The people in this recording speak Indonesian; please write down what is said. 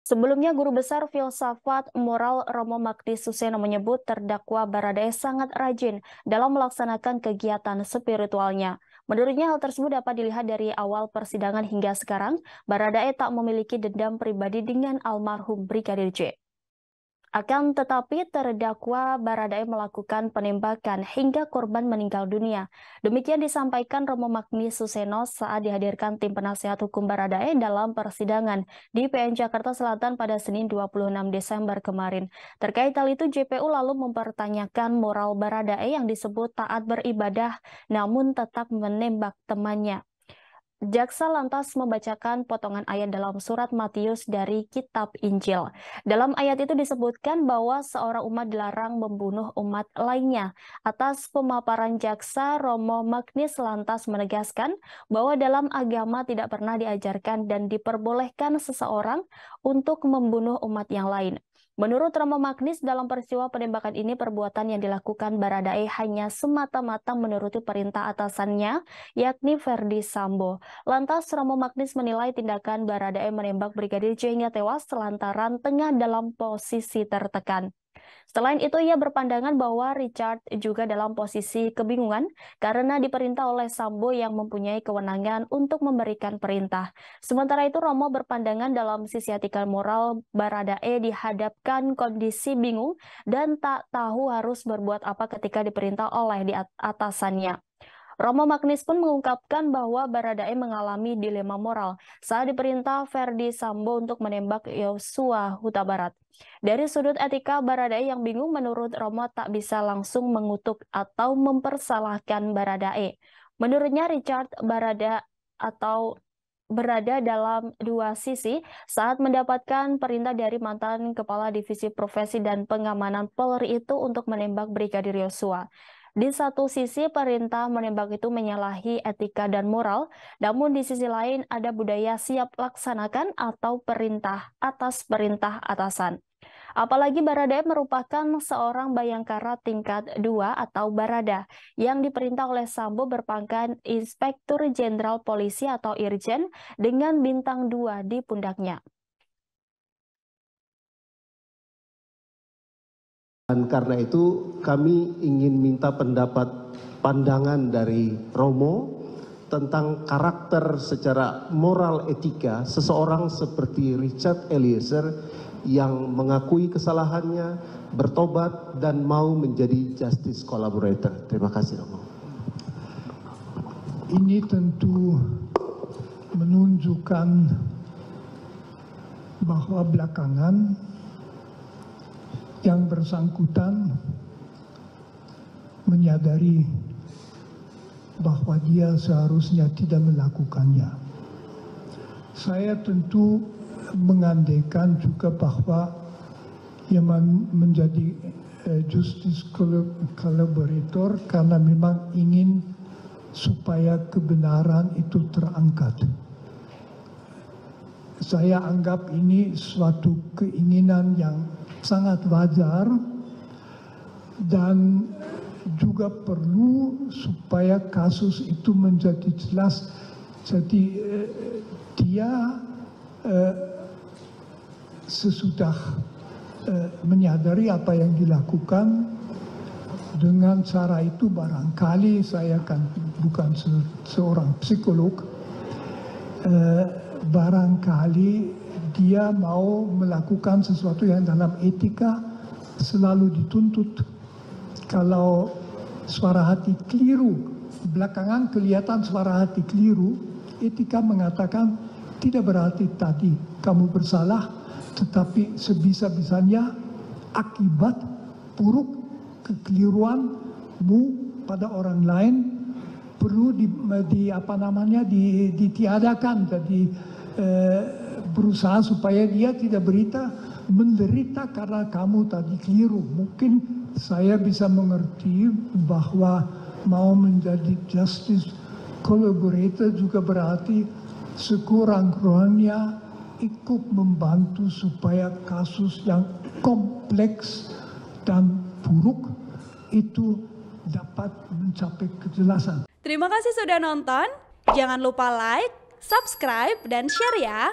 Sebelumnya, Guru Besar Filsafat Moral Romo Magdi Suseno menyebut terdakwa Baradae sangat rajin dalam melaksanakan kegiatan spiritualnya. Menurutnya, hal tersebut dapat dilihat dari awal persidangan hingga sekarang. Baradae tak memiliki dendam pribadi dengan almarhum Brigadir J. Akan tetapi terdakwa Baradae melakukan penembakan hingga korban meninggal dunia. Demikian disampaikan Romo Magni Suseno saat dihadirkan tim penasehat hukum Baradae dalam persidangan di PN Jakarta Selatan pada Senin 26 Desember kemarin. Terkait hal itu, JPU lalu mempertanyakan moral Baradae yang disebut taat beribadah namun tetap menembak temannya. Jaksa lantas membacakan potongan ayat dalam surat Matius dari Kitab Injil. Dalam ayat itu disebutkan bahwa seorang umat dilarang membunuh umat lainnya. Atas pemaparan jaksa, Romo Magnis lantas menegaskan bahwa dalam agama tidak pernah diajarkan dan diperbolehkan seseorang untuk membunuh umat yang lain. Menurut Romo Magnis, dalam peristiwa penembakan ini perbuatan yang dilakukan Baradae hanya semata-mata menuruti perintah atasannya, yakni Verdi Sambo. Lantas, Romo Magnis menilai tindakan Baradae menembak Brigadir J hingga tewas lantaran tengah dalam posisi tertekan. Selain itu, ia berpandangan bahwa Richard juga dalam posisi kebingungan karena diperintah oleh Sambo yang mempunyai kewenangan untuk memberikan perintah. Sementara itu, Romo berpandangan dalam sisi etika moral Baradae dihadapkan kondisi bingung dan tak tahu harus berbuat apa ketika diperintah oleh atasannya. Romo Magnis pun mengungkapkan bahwa Baradae mengalami dilema moral saat diperintah Verdi Sambo untuk menembak Yosua Huta Barat. Dari sudut etika, Baradae yang bingung menurut Romo tak bisa langsung mengutuk atau mempersalahkan Baradae. Menurutnya Richard berada dalam dua sisi saat mendapatkan perintah dari mantan Kepala Divisi Profesi dan Pengamanan Polri itu untuk menembak Brigadir Yosua. Di satu sisi, perintah menembak itu menyalahi etika dan moral, namun di sisi lain ada budaya siap laksanakan atau perintah atas perintah atasan. Apalagi Baradae merupakan seorang bayangkara tingkat 2 atau Barada yang diperintah oleh Sambo berpangkat Inspektur Jenderal Polisi atau Irjen dengan bintang 2 di pundaknya. Dan karena itu kami ingin minta pandangan dari Romo tentang karakter secara moral etika seseorang seperti Richard Eliezer yang mengakui kesalahannya, bertobat, dan mau menjadi justice collaborator. Terima kasih, Romo. Ini tentu menunjukkan bahwa belakangan yang bersangkutan menyadari bahwa dia seharusnya tidak melakukannya. Saya tentu mengandaikan juga bahwa ia menjadi justice collaborator karena memang ingin supaya kebenaran itu terangkat. Saya anggap ini suatu keinginan yang sangat wajar dan juga perlu supaya kasus itu menjadi jelas. Jadi dia sesudah menyadari apa yang dilakukan dengan cara itu, barangkali saya kan bukan seorang psikolog, barangkali dia mau melakukan sesuatu yang dalam etika selalu dituntut. Kalau suara hati keliru, belakangan kelihatan suara hati keliru, etika mengatakan tidak berarti tadi kamu bersalah, tetapi sebisa-bisanya akibat buruk kekeliruanmu pada orang lain perlu ditiadakan. Jadi berusaha supaya dia tidak menderita karena kamu tadi keliru. Mungkin saya bisa mengerti bahwa mau menjadi justice collaborator juga berarti sekurang-kurangnya ikut membantu supaya kasus yang kompleks dan buruk itu dapat mencapai kejelasan. Terima kasih sudah nonton. Jangan lupa like, subscribe, dan share ya.